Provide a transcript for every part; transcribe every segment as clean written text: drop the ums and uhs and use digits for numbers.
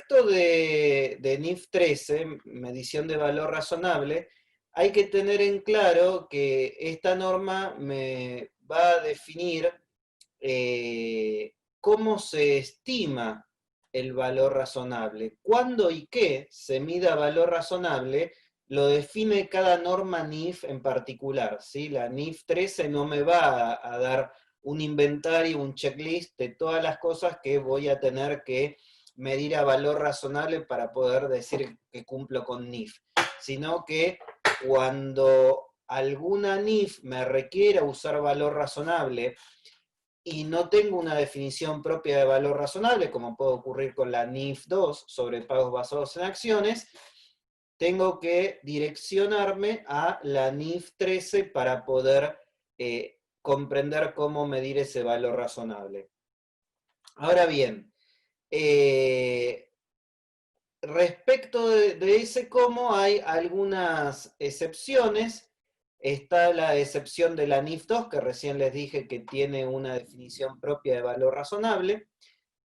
respecto de NIF 13, medición de valor razonable, hay que tener en claro que esta norma me va a definir cómo se estima el valor razonable. Cuándo y qué se mida valor razonable lo define cada norma NIF en particular, ¿sí? La NIF 13 no me va a dar un inventario, un checklist de todas las cosas que voy a tener que medir a valor razonable para poder decir que cumplo con NIF, sino que cuando alguna NIF me requiera usar valor razonable y no tengo una definición propia de valor razonable, como puede ocurrir con la NIF 2 sobre pagos basados en acciones, tengo que direccionarme a la NIF 13 para poder comprender cómo medir ese valor razonable. Ahora bien, respecto de ese cómo hay algunas excepciones. Está la excepción de la NIF 2, que recién les dije que tiene una definición propia de valor razonable.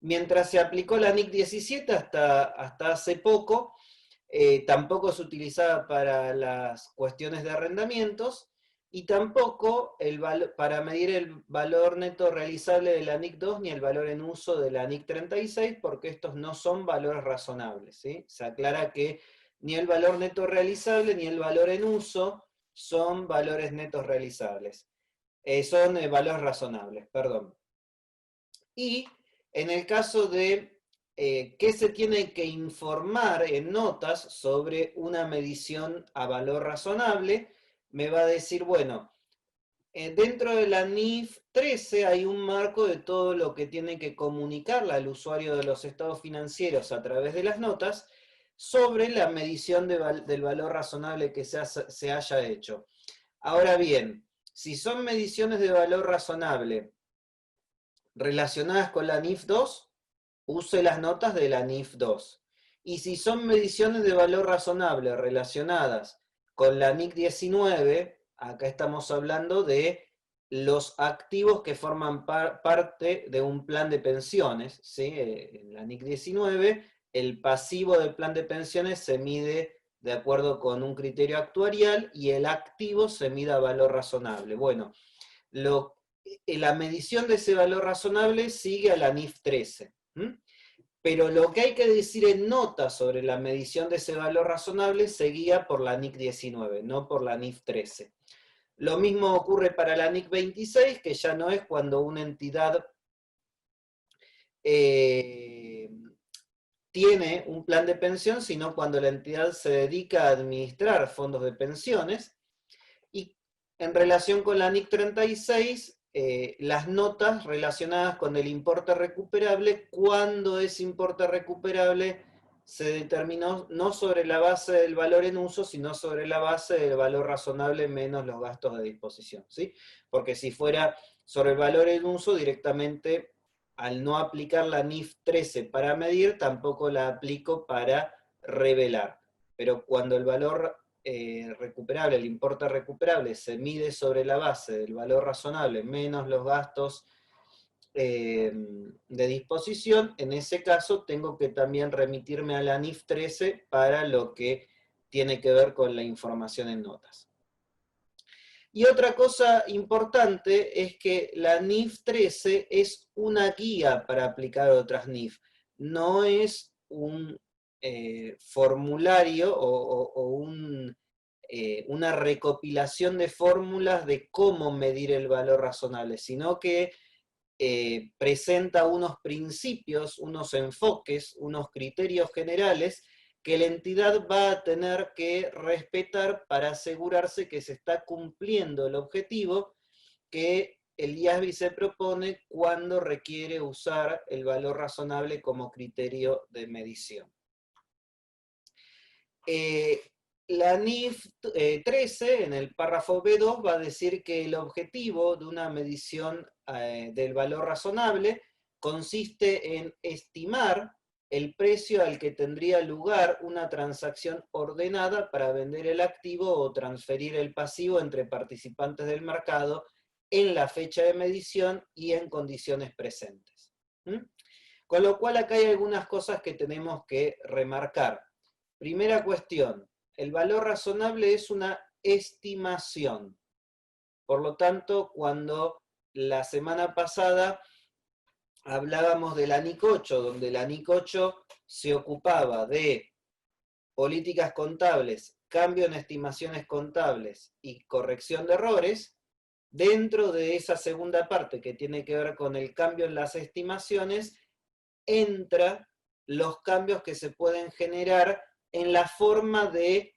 Mientras se aplicó la NIC 17 hasta hace poco, tampoco se utilizaba para las cuestiones de arrendamientos, y tampoco para medir el valor neto realizable de la NIC 2 ni el valor en uso de la NIC 36, porque estos no son valores razonables, ¿sí? Se aclara que ni el valor neto realizable ni el valor en uso son valores netos realizables. Son valores razonables, perdón. Y en el caso de qué se tiene que informar en notas sobre una medición a valor razonable, me va a decir, bueno, dentro de la NIF 13 hay un marco de todo lo que tiene que comunicarle al usuario de los estados financieros a través de las notas sobre la medición del valor razonable que se haya hecho. Ahora bien, si son mediciones de valor razonable relacionadas con la NIF 2, use las notas de la NIF 2. Y si son mediciones de valor razonable relacionadas con la NIC 19, acá estamos hablando de los activos que forman parte de un plan de pensiones, ¿sí? En la NIC 19, el pasivo del plan de pensiones se mide de acuerdo con un criterio actuarial y el activo se mide a valor razonable. Bueno, la medición de ese valor razonable sigue a la NIF 13. Pero lo que hay que decir en nota sobre la medición de ese valor razonable se guía por la NIC 19, no por la NIF 13. Lo mismo ocurre para la NIC 26, que ya no es cuando una entidad tiene un plan de pensión, sino cuando la entidad se dedica a administrar fondos de pensiones. Y en relación con la NIC 36, las notas relacionadas con el importe recuperable, cuando ese importe recuperable se determinó no sobre la base del valor en uso, sino sobre la base del valor razonable menos los gastos de disposición, ¿sí? Porque si fuera sobre el valor en uso, directamente, al no aplicar la NIF 13 para medir, tampoco la aplico para revelar. Pero cuando el valor recuperable, el importe recuperable, se mide sobre la base del valor razonable menos los gastos de disposición, en ese caso tengo que también remitirme a la NIF 13 para lo que tiene que ver con la información en notas. Y otra cosa importante es que la NIF 13 es una guía para aplicar otras NIF, no es un formulario o una recopilación de fórmulas de cómo medir el valor razonable, sino que presenta unos principios, unos enfoques, unos criterios generales que la entidad va a tener que respetar para asegurarse que se está cumpliendo el objetivo que el IASBI se propone cuando requiere usar el valor razonable como criterio de medición. La NIF 13, en el párrafo B2, va a decir que el objetivo de una medición del valor razonable consiste en estimar el precio al que tendría lugar una transacción ordenada para vender el activo o transferir el pasivo entre participantes del mercado en la fecha de medición y en condiciones presentes. Con lo cual acá hay algunas cosas que tenemos que remarcar. Primera cuestión, el valor razonable es una estimación. Por lo tanto, cuando la semana pasada hablábamos de la NIC 8, donde la NIC 8 se ocupaba de políticas contables, cambio en estimaciones contables y corrección de errores, dentro de esa segunda parte que tiene que ver con el cambio en las estimaciones, entra los cambios que se pueden generar en la forma de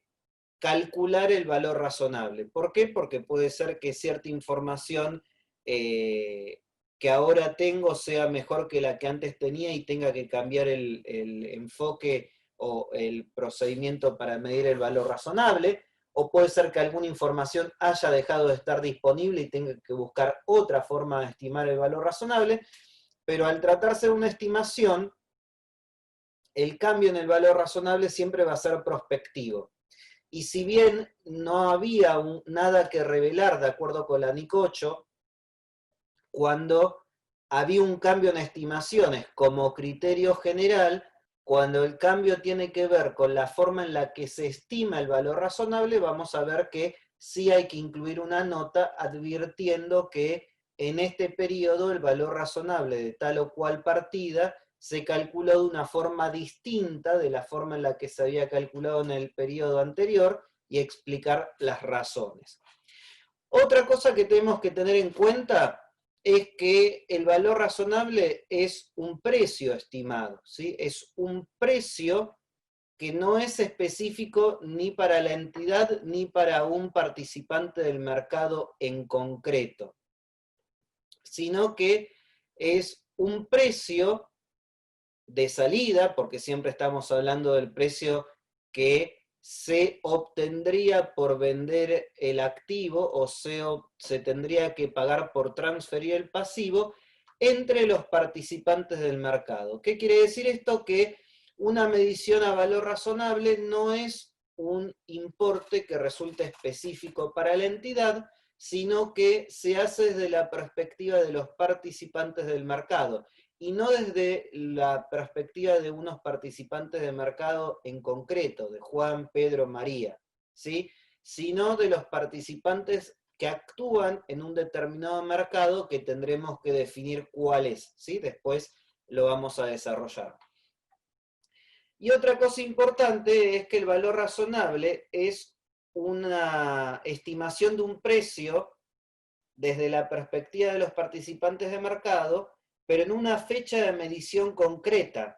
calcular el valor razonable. ¿Por qué? Porque puede ser que cierta información que ahora tengo sea mejor que la que antes tenía y tenga que cambiar el enfoque o el procedimiento para medir el valor razonable, o puede ser que alguna información haya dejado de estar disponible y tenga que buscar otra forma de estimar el valor razonable, pero al tratarse de una estimación, el cambio en el valor razonable siempre va a ser prospectivo. Y si bien no había nada que revelar de acuerdo con la NIC 8, cuando había un cambio en estimaciones como criterio general, cuando el cambio tiene que ver con la forma en la que se estima el valor razonable, vamos a ver que sí hay que incluir una nota advirtiendo que en este periodo el valor razonable de tal o cual partida se calculó de una forma distinta de la forma en la que se había calculado en el periodo anterior y explicar las razones. Otra cosa que tenemos que tener en cuenta es que el valor razonable es un precio estimado, ¿sí? Es un precio que no es específico ni para la entidad ni para un participante del mercado en concreto, sino que es un precio de salida, porque siempre estamos hablando del precio que se obtendría por vender el activo o se tendría que pagar por transferir el pasivo entre los participantes del mercado. ¿Qué quiere decir esto? Que una medición a valor razonable no es un importe que resulte específico para la entidad, sino que se hace desde la perspectiva de los participantes del mercado y no desde la perspectiva de unos participantes de mercado en concreto, de Juan, Pedro, María, ¿sí? Sino de los participantes que actúan en un determinado mercado que tendremos que definir cuál es, ¿sí? Después lo vamos a desarrollar. Y otra cosa importante es que el valor razonable es una estimación de un precio desde la perspectiva de los participantes de mercado, pero en una fecha de medición concreta,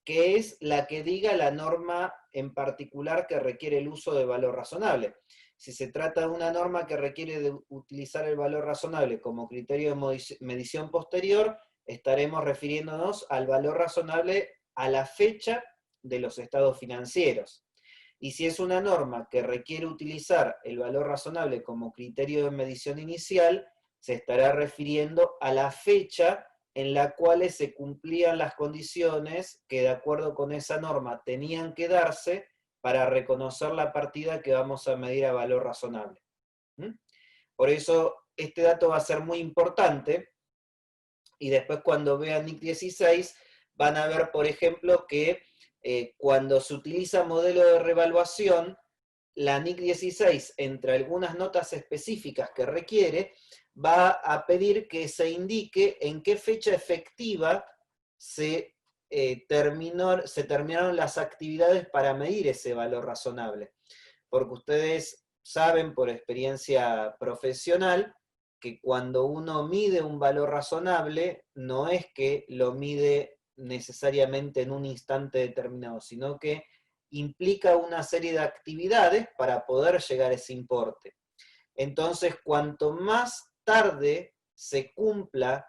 que es la que diga la norma en particular que requiere el uso de valor razonable. Si se trata de una norma que requiere de utilizar el valor razonable como criterio de medición posterior, estaremos refiriéndonos al valor razonable a la fecha de los estados financieros. Y si es una norma que requiere utilizar el valor razonable como criterio de medición inicial, se estará refiriendo a la fecha en la cual se cumplían las condiciones que de acuerdo con esa norma tenían que darse para reconocer la partida que vamos a medir a valor razonable. Por eso este dato va a ser muy importante y después cuando vean NIC 16 van a ver, por ejemplo, que cuando se utiliza modelo de revaluación, la NIC 16, entre algunas notas específicas que requiere, va a pedir que se indique en qué fecha efectiva se terminaron las actividades para medir ese valor razonable. Porque ustedes saben por experiencia profesional que cuando uno mide un valor razonable, no es que lo mide necesariamente en un instante determinado, sino que implica una serie de actividades para poder llegar a ese importe. Entonces, cuanto más tarde se cumpla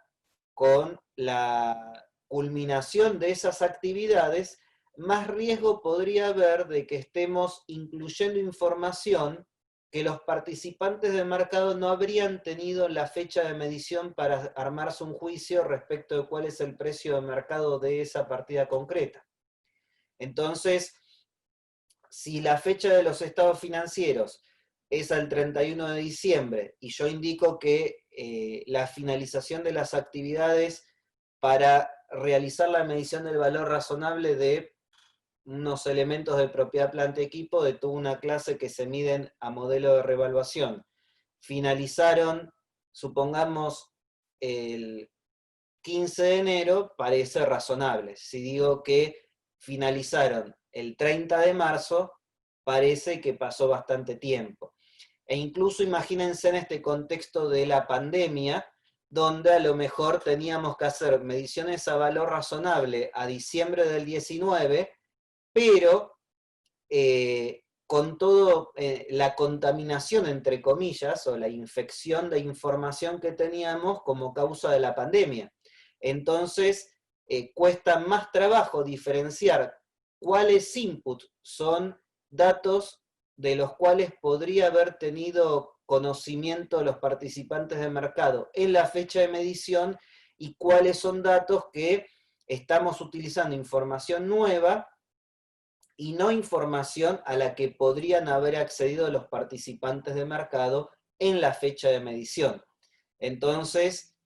con la culminación de esas actividades, más riesgo podría haber de que estemos incluyendo información que los participantes del mercado no habrían tenido la fecha de medición para armarse un juicio respecto de cuál es el precio de mercado de esa partida concreta. Entonces, si la fecha de los estados financieros es al 31 de diciembre y yo indico que la finalización de las actividades para realizar la medición del valor razonable de unos elementos de propiedad planta-equipo de toda una clase que se miden a modelo de revaluación. Finalizaron, supongamos, el 15 de enero, parece razonable. Si digo que finalizaron el 30 de marzo, parece que pasó bastante tiempo. E incluso imagínense en este contexto de la pandemia, donde a lo mejor teníamos que hacer mediciones a valor razonable a diciembre del 19, pero con todo la contaminación, entre comillas, o la infección de información que teníamos como causa de la pandemia. Entonces, cuesta más trabajo diferenciar cuáles input son datos de los cuales podría haber tenido conocimiento los participantes de mercado en la fecha de medición y cuáles son datos que estamos utilizando información nueva y no información a la que podrían haber accedido los participantes de mercado en la fecha de medición. Entonces,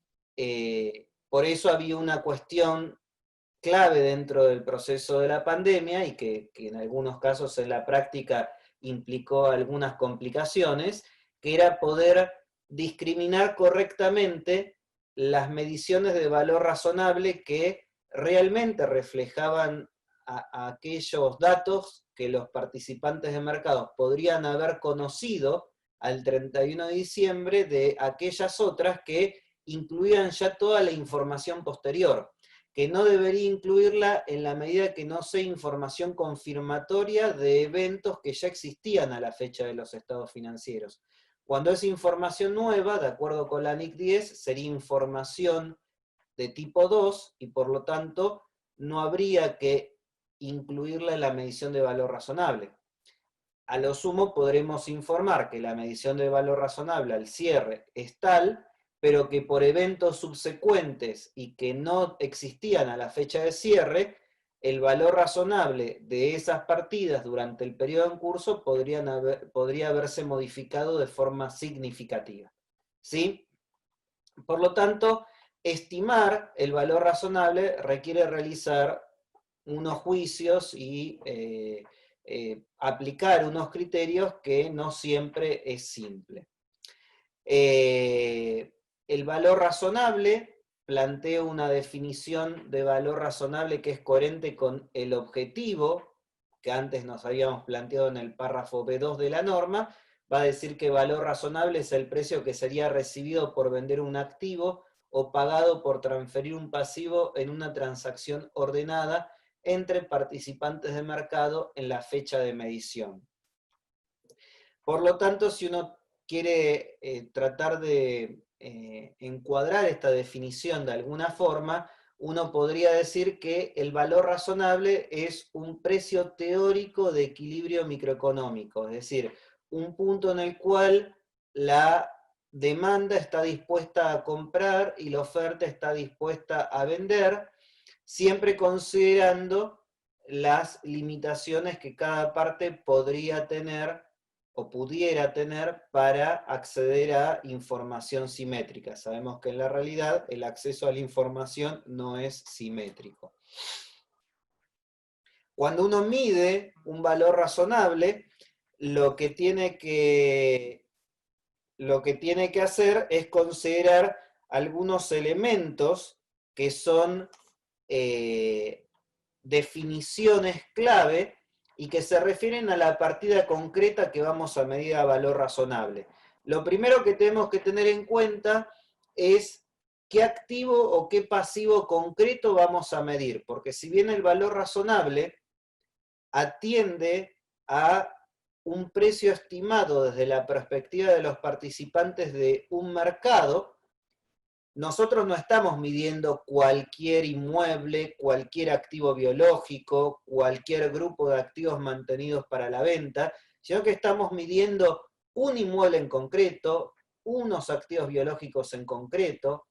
por eso había una cuestión clave dentro del proceso de la pandemia y que en algunos casos en la práctica implicó algunas complicaciones, que era poder discriminar correctamente las mediciones de valor razonable que realmente reflejaban a aquellos datos que los participantes de mercados podrían haber conocido al 31 de diciembre de aquellas otras que incluían ya toda la información posterior, que no debería incluirla en la medida que no sea información confirmatoria de eventos que ya existían a la fecha de los estados financieros. Cuando es información nueva, de acuerdo con la NIC 10, sería información de tipo 2 y por lo tanto no habría que incluirla en la medición de valor razonable. A lo sumo podremos informar que la medición de valor razonable al cierre es tal, pero que por eventos subsecuentes y que no existían a la fecha de cierre, el valor razonable de esas partidas durante el periodo en curso podría haberse modificado de forma significativa. ¿Sí? Por lo tanto, estimar el valor razonable requiere realizar unos juicios y aplicar unos criterios que no siempre es simple. El valor razonable, planteo una definición de valor razonable que es coherente con el objetivo que antes nos habíamos planteado en el párrafo B2 de la norma. Va a decir que valor razonable es el precio que sería recibido por vender un activo o pagado por transferir un pasivo en una transacción ordenada entre participantes de mercado en la fecha de medición. Por lo tanto, si uno quiere tratar de encuadrar esta definición de alguna forma, uno podría decir que el valor razonable es un precio teórico de equilibrio microeconómico, es decir, un punto en el cual la demanda está dispuesta a comprar y la oferta está dispuesta a vender, siempre considerando las limitaciones que cada parte podría tener o pudiera tener para acceder a información simétrica. Sabemos que en la realidad el acceso a la información no es simétrico. Cuando uno mide un valor razonable, lo que tiene que hacer es considerar algunos elementos que son definiciones clave y que se refieren a la partida concreta que vamos a medir a valor razonable. Lo primero que tenemos que tener en cuenta es qué activo o qué pasivo concreto vamos a medir, porque si bien el valor razonable atiende a un precio estimado desde la perspectiva de los participantes de un mercado, nosotros no estamos midiendo cualquier inmueble, cualquier activo biológico, cualquier grupo de activos mantenidos para la venta, sino que estamos midiendo un inmueble en concreto, unos activos biológicos en concreto,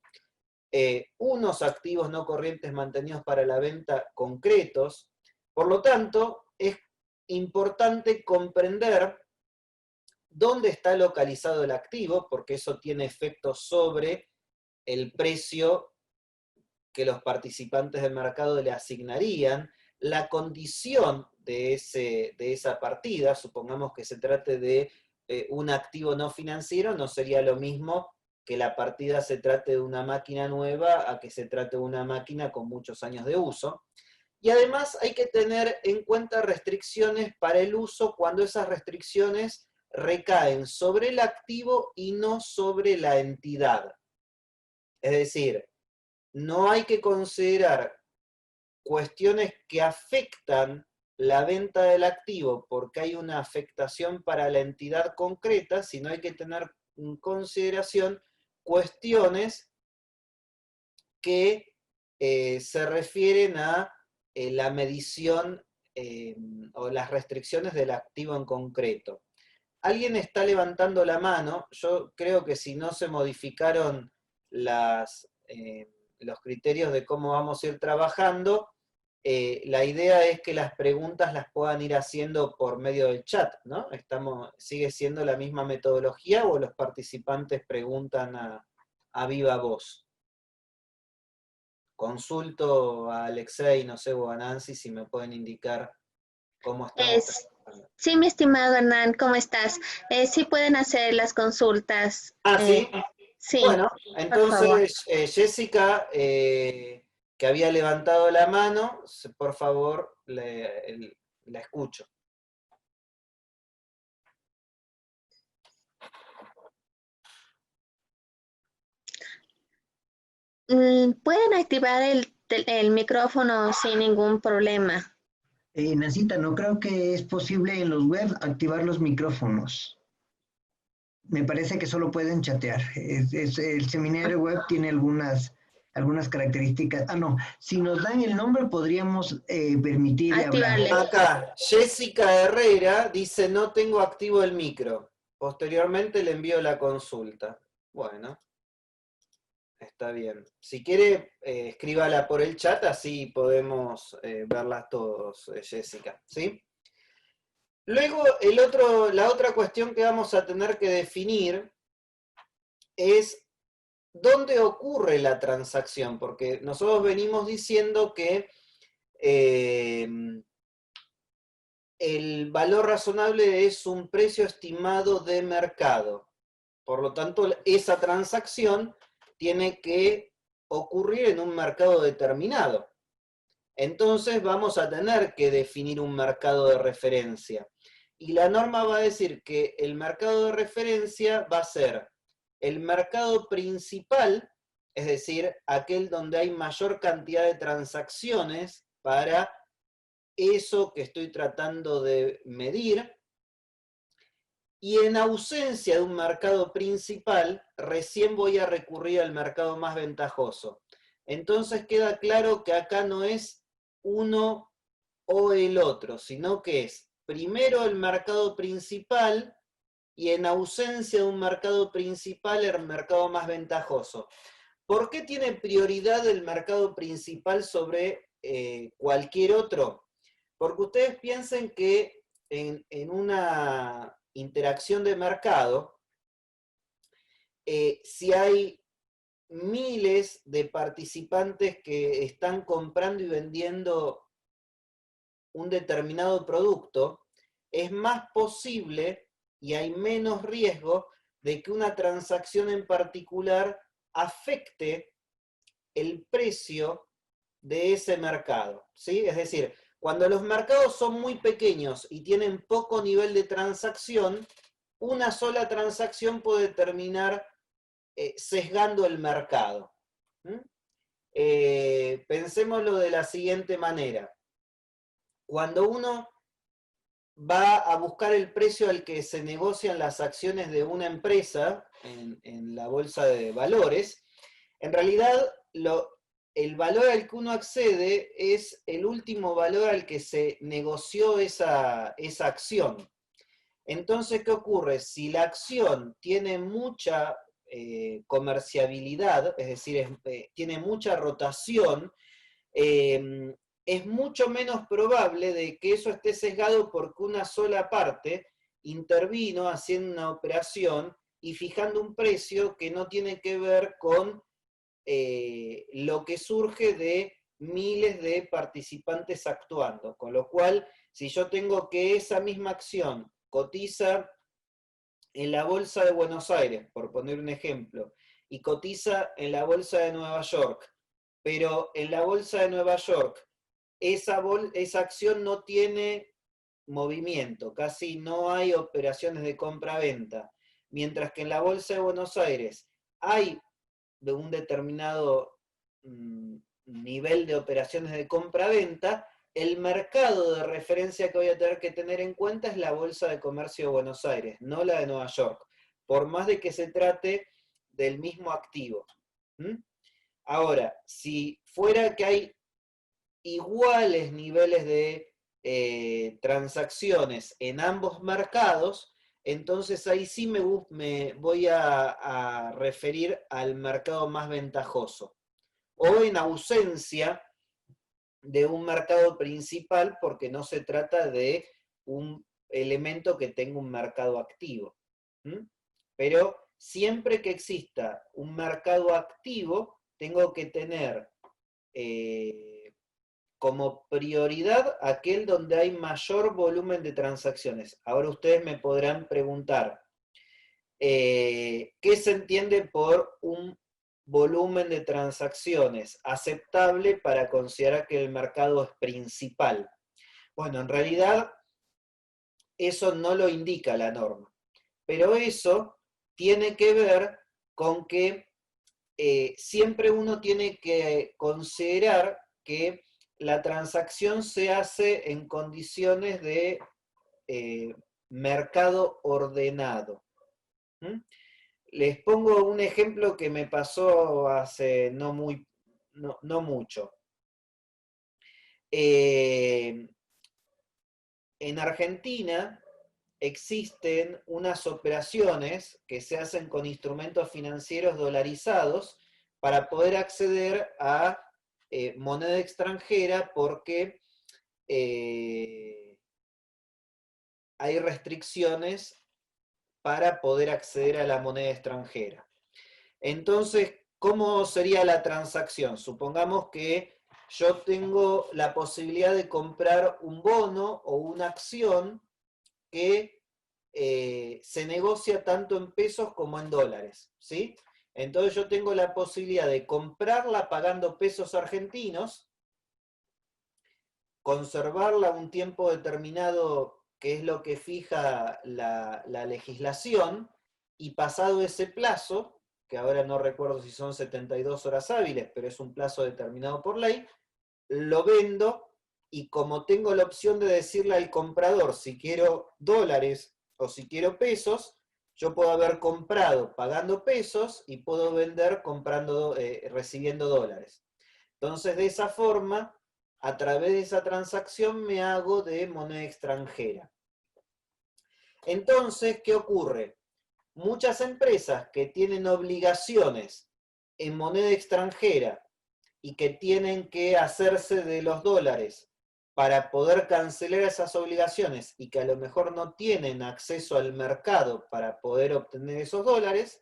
unos activos no corrientes mantenidos para la venta concretos. Por lo tanto, es importante comprender dónde está localizado el activo, porque eso tiene efectos sobre el precio que los participantes del mercado le asignarían, la condición de esa partida, supongamos que se trate de un activo no financiero, no sería lo mismo que la partida se trate de una máquina nueva a que se trate de una máquina con muchos años de uso. Y además hay que tener en cuenta restricciones para el uso cuando esas restricciones recaen sobre el activo y no sobre la entidad. Es decir, no hay que considerar cuestiones que afectan la venta del activo porque hay una afectación para la entidad concreta, sino hay que tener en consideración cuestiones que se refieren a la medición o las restricciones del activo en concreto. Alguien está levantando la mano. Yo creo que si no se modificaron los criterios de cómo vamos a ir trabajando, la idea es que las preguntas las puedan ir haciendo por medio del chat, ¿no? ¿Sigue siendo la misma metodología o los participantes preguntan a viva voz? Consulto a Alexei, no sé, o a Nancy si me pueden indicar cómo estamos trabajando. Sí, mi estimado Hernán, ¿cómo estás? Sí pueden hacer las consultas. ¿Sí? Sí, Bueno, por favor. entonces Jessica, que había levantado la mano, por favor, la escucho. Pueden activar el micrófono sin ningún problema. Nancita, no creo que es posible en los web activar los micrófonos. Me parece que solo pueden chatear. El seminario web tiene algunas características. No, si nos dan el nombre podríamos permitirle Activarle. hablar. Acá, Jessica Herrera dice, no tengo activo el micro. Posteriormente le envío la consulta. Bueno, está bien. Si quiere, escríbala por el chat, así podemos verlas todos, Jessica, ¿sí? Luego, la otra cuestión que vamos a tener que definir es dónde ocurre la transacción, porque nosotros venimos diciendo que el valor razonable es un precio estimado de mercado. Por lo tanto, esa transacción tiene que ocurrir en un mercado determinado. Entonces vamos a tener que definir un mercado de referencia. Y la norma va a decir que el mercado de referencia va a ser el mercado principal, es decir, aquel donde hay mayor cantidad de transacciones para eso que estoy tratando de medir, y en ausencia de un mercado principal, recién voy a recurrir al mercado más ventajoso. Entonces queda claro que acá no es uno o el otro, sino que es primero el mercado principal y en ausencia de un mercado principal el mercado más ventajoso. ¿Por qué tiene prioridad el mercado principal sobre cualquier otro? Porque ustedes piensen que en una interacción de mercado, si hay miles de participantes que están comprando y vendiendo un determinado producto, es más posible y hay menos riesgo de que una transacción en particular afecte el precio de ese mercado, ¿sí? Es decir, cuando los mercados son muy pequeños y tienen poco nivel de transacción, una sola transacción puede terminar sesgando el mercado. Pensémoslo de la siguiente manera. Cuando uno va a buscar el precio al que se negocian las acciones de una empresa en la bolsa de valores, en realidad el valor al que uno accede es el último valor al que se negoció esa acción. Entonces, ¿qué ocurre? Si la acción tiene mucha comerciabilidad, es decir, tiene mucha rotación, es mucho menos probable de que eso esté sesgado porque una sola parte intervino haciendo una operación y fijando un precio que no tiene que ver con lo que surge de miles de participantes actuando, con lo cual, si yo tengo que esa misma acción cotiza en la Bolsa de Buenos Aires, por poner un ejemplo, y cotiza en la Bolsa de Nueva York, pero en la Bolsa de Nueva York esa acción no tiene movimiento, casi no hay operaciones de compra-venta, mientras que en la Bolsa de Buenos Aires hay de un determinado nivel de operaciones de compra-venta, el mercado de referencia que voy a tener que tener en cuenta es la Bolsa de Comercio de Buenos Aires, no la de Nueva York, por más de que se trate del mismo activo. Ahora, si fuera que hay iguales niveles de transacciones en ambos mercados, entonces ahí sí me voy a referir al mercado más ventajoso. O en ausencia de un mercado principal, porque no se trata de un elemento que tenga un mercado activo. Pero siempre que exista un mercado activo, tengo que tener como prioridad aquel donde hay mayor volumen de transacciones. Ahora ustedes me podrán preguntar, ¿qué se entiende por un volumen de transacciones aceptable para considerar que el mercado es principal? Bueno, en realidad eso no lo indica la norma, pero eso tiene que ver con que siempre uno tiene que considerar que la transacción se hace en condiciones de mercado ordenado. Les pongo un ejemplo que me pasó hace no mucho. En Argentina existen unas operaciones que se hacen con instrumentos financieros dolarizados para poder acceder a moneda extranjera porque hay restricciones para poder acceder a la moneda extranjera. Entonces, ¿cómo sería la transacción? Supongamos que yo tengo la posibilidad de comprar un bono o una acción que se negocia tanto en pesos como en dólares, ¿sí? Entonces yo tengo la posibilidad de comprarla pagando pesos argentinos, conservarla un tiempo determinado, que es lo que fija la legislación, y pasado ese plazo, que ahora no recuerdo si son 72 horas hábiles, pero es un plazo determinado por ley, lo vendo, y como tengo la opción de decirle al comprador si quiero dólares o si quiero pesos, yo puedo haber comprado pagando pesos y puedo vender recibiendo dólares. Entonces, de esa forma, a través de esa transacción me hago de moneda extranjera. Entonces, ¿qué ocurre? Muchas empresas que tienen obligaciones en moneda extranjera y que tienen que hacerse de los dólares para poder cancelar esas obligaciones y que a lo mejor no tienen acceso al mercado para poder obtener esos dólares,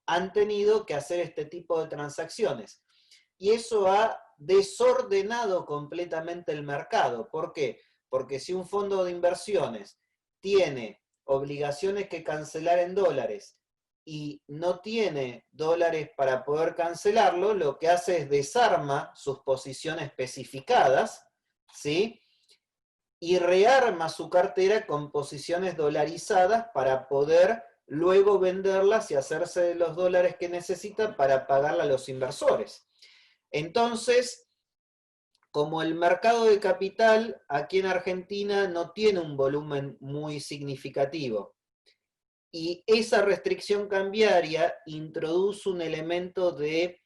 han tenido que hacer este tipo de transacciones. Y eso ha desordenado completamente el mercado. ¿Por qué? Porque si un fondo de inversiones tiene obligaciones que cancelar en dólares y no tiene dólares para poder cancelarlo, lo que hace es desarma sus posiciones especificadas, ¿sí? Y rearma su cartera con posiciones dolarizadas para poder luego venderlas y hacerse de los dólares que necesita para pagarle a los inversores. Entonces, como el mercado de capital aquí en Argentina no tiene un volumen muy significativo, y esa restricción cambiaria introduce un elemento de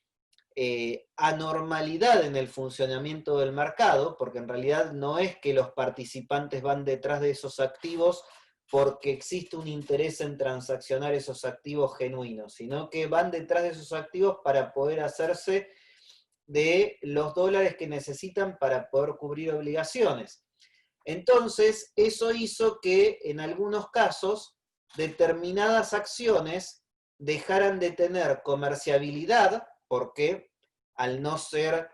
anormalidad en el funcionamiento del mercado, porque en realidad no es que los participantes van detrás de esos activos porque existe un interés en transaccionar esos activos genuinos, sino que van detrás de esos activos para poder hacerse de los dólares que necesitan para poder cubrir obligaciones. Entonces, eso hizo que en algunos casos determinadas acciones dejaran de tener comerciabilidad porque al no ser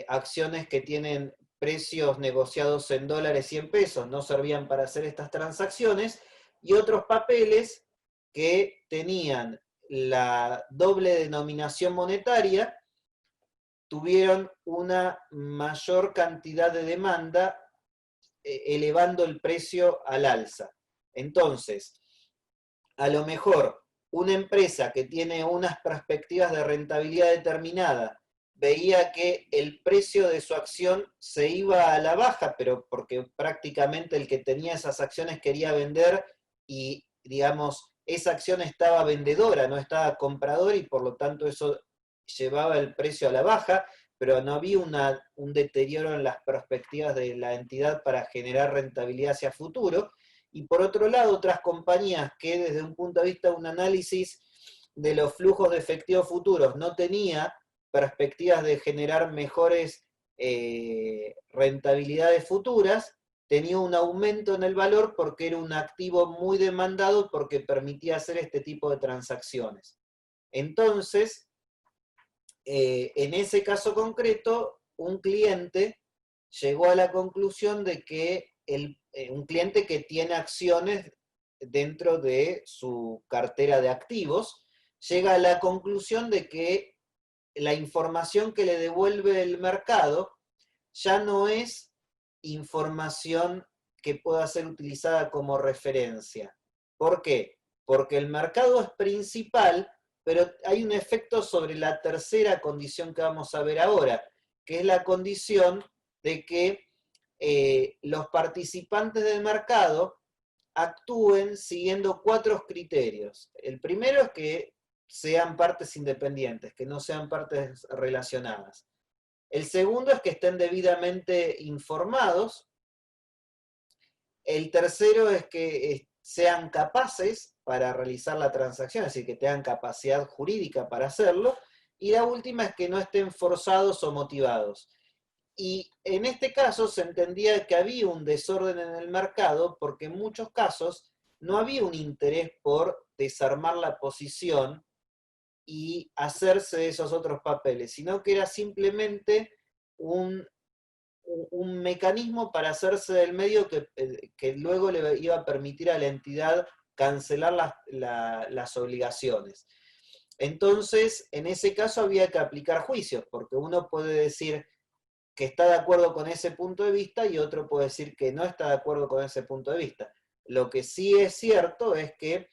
acciones que tienen precios negociados en dólares y en pesos, no servían para hacer estas transacciones, y otros papeles que tenían la doble denominación monetaria, tuvieron una mayor cantidad de demanda, elevando el precio al alza. Entonces, a lo mejor una empresa que tiene unas perspectivas de rentabilidad determinada veía que el precio de su acción se iba a la baja, pero porque prácticamente el que tenía esas acciones quería vender y, digamos, esa acción estaba vendedora, no estaba compradora, y por lo tanto eso llevaba el precio a la baja, pero no había un deterioro en las perspectivas de la entidad para generar rentabilidad hacia futuro. Y por otro lado, otras compañías que desde un punto de vista de un análisis de los flujos de efectivo futuros no tenía perspectivas de generar mejores rentabilidades futuras, tenía un aumento en el valor porque era un activo muy demandado, porque permitía hacer este tipo de transacciones. Entonces, en ese caso concreto, un cliente llegó a la conclusión de que un cliente que tiene acciones dentro de su cartera de activos, llega a la conclusión de que la información que le devuelve el mercado ya no es información que pueda ser utilizada como referencia. ¿Por qué? Porque el mercado es principal, pero hay un efecto sobre la tercera condición que vamos a ver ahora, que es la condición de que los participantes del mercado actúen siguiendo 4 criterios. El primero es que sean partes independientes, que no sean partes relacionadas. El segundo es que estén debidamente informados. El tercero es que sean capaces para realizar la transacción, es decir, que tengan capacidad jurídica para hacerlo. Y la última es que no estén forzados o motivados. Y en este caso se entendía que había un desorden en el mercado, porque en muchos casos no había un interés por desarmar la posición y hacerse de esos otros papeles, sino que era simplemente un mecanismo para hacerse del medio que luego le iba a permitir a la entidad cancelar las obligaciones. Entonces, en ese caso había que aplicar juicios, porque uno puede decir que está de acuerdo con ese punto de vista y otro puede decir que no está de acuerdo con ese punto de vista. Lo que sí es cierto es que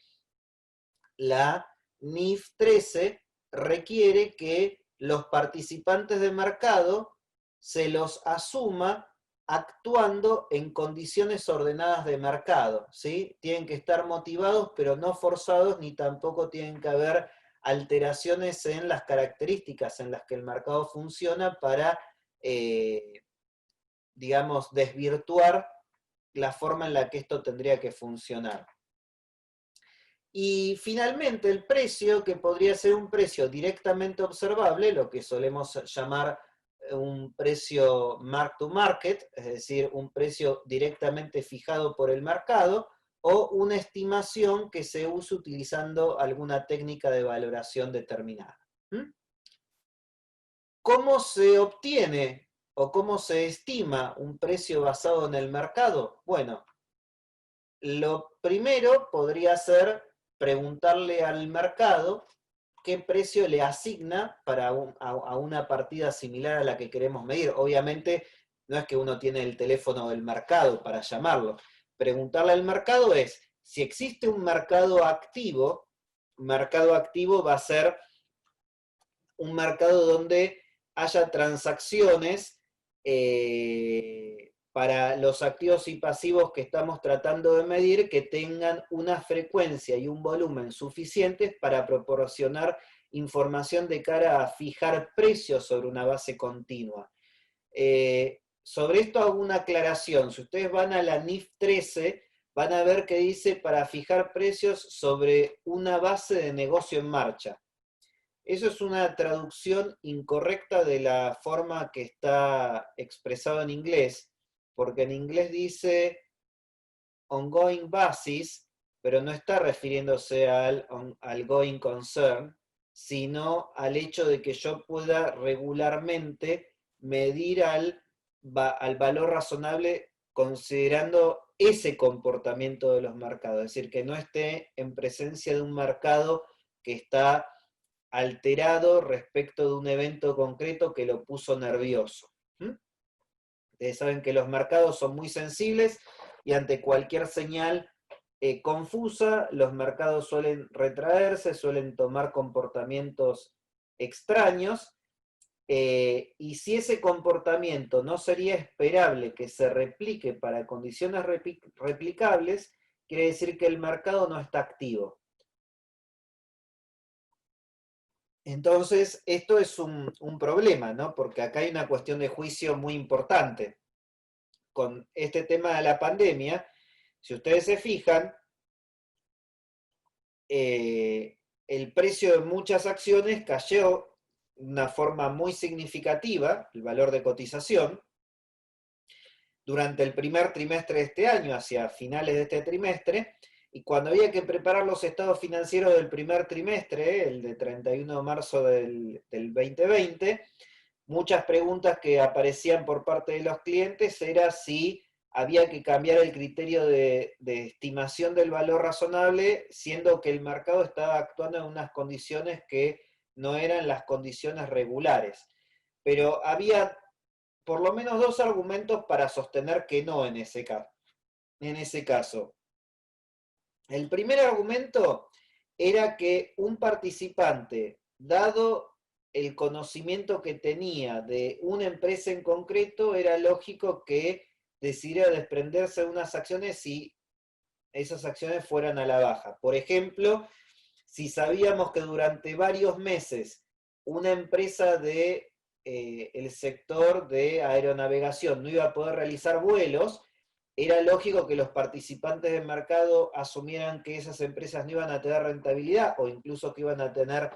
la NIF 13 requiere que los participantes de mercado se los asuma actuando en condiciones ordenadas de mercado, ¿sí? Tienen que estar motivados, pero no forzados, ni tampoco tienen que haber alteraciones en las características en las que el mercado funciona para, digamos, desvirtuar la forma en la que esto tendría que funcionar. Y finalmente el precio, que podría ser un precio directamente observable, lo que solemos llamar un precio mark to market, es decir, un precio directamente fijado por el mercado, o una estimación que se usa utilizando alguna técnica de valoración determinada. ¿Cómo se obtiene o cómo se estima un precio basado en el mercado? Bueno, lo primero podría ser preguntarle al mercado qué precio le asigna a una partida similar a la que queremos medir. Obviamente no es que uno tiene el teléfono del mercado para llamarlo. Preguntarle al mercado es, si existe un mercado activo va a ser un mercado donde haya transacciones para los activos y pasivos que estamos tratando de medir, que tengan una frecuencia y un volumen suficientes para proporcionar información de cara a fijar precios sobre una base continua. Sobre esto hago una aclaración. Si ustedes van a la NIF 13, van a ver que dice para fijar precios sobre una base de negocio en marcha. Eso es una traducción incorrecta de la forma que está expresado en inglés, porque en inglés dice ongoing basis, pero no está refiriéndose al going concern, sino al hecho de que yo pueda regularmente medir al valor razonable considerando ese comportamiento de los mercados, es decir, que no esté en presencia de un mercado que está alterado respecto de un evento concreto que lo puso nervioso. Ustedes saben que los mercados son muy sensibles y ante cualquier señal confusa, los mercados suelen retraerse, suelen tomar comportamientos extraños, y si ese comportamiento no sería esperable que se replique para condiciones replicables, quiere decir que el mercado no está activo. Entonces, esto es un problema, ¿no? Porque acá hay una cuestión de juicio muy importante. Con este tema de la pandemia, si ustedes se fijan, el precio de muchas acciones cayó de una forma muy significativa, el valor de cotización, durante el primer trimestre de este año, hacia finales de este trimestre, y cuando había que preparar los estados financieros del primer trimestre, el de 31 de marzo del 2020, muchas preguntas que aparecían por parte de los clientes era si había que cambiar el criterio de estimación del valor razonable, siendo que el mercado estaba actuando en unas condiciones que no eran las condiciones regulares. Pero había por lo menos dos argumentos para sostener que no en ese caso. El primer argumento era que un participante, dado el conocimiento que tenía de una empresa en concreto, era lógico que decidiera desprenderse de unas acciones si esas acciones fueran a la baja. Por ejemplo, si sabíamos que durante varios meses una empresa de el sector de aeronavegación no iba a poder realizar vuelos, era lógico que los participantes del mercado asumieran que esas empresas no iban a tener rentabilidad o incluso que iban a tener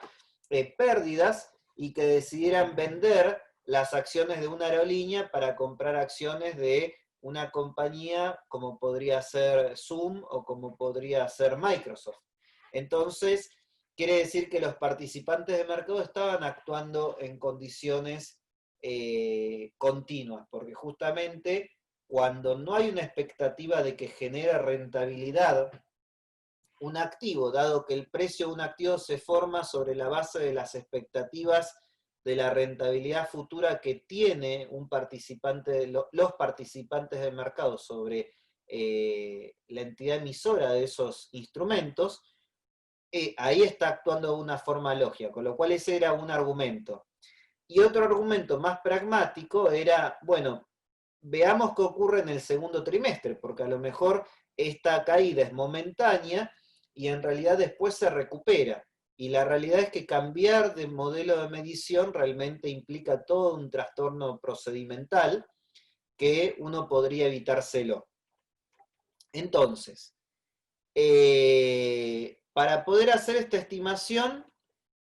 pérdidas y que decidieran vender las acciones de una aerolínea para comprar acciones de una compañía como podría ser Zoom o como podría ser Microsoft. Entonces, quiere decir que los participantes de mercado estaban actuando en condiciones continuas, porque justamente cuando no hay una expectativa de que genere rentabilidad un activo, dado que el precio de un activo se forma sobre la base de las expectativas de la rentabilidad futura que tiene un participante, los participantes del mercado sobre la entidad emisora de esos instrumentos, ahí está actuando de una forma lógica, con lo cual ese era un argumento. Y otro argumento más pragmático era, bueno, veamos qué ocurre en el segundo trimestre, porque a lo mejor esta caída es momentánea y en realidad después se recupera. Y la realidad es que cambiar de modelo de medición realmente implica todo un trastorno procedimental que uno podría evitárselo. Entonces, para poder hacer esta estimación,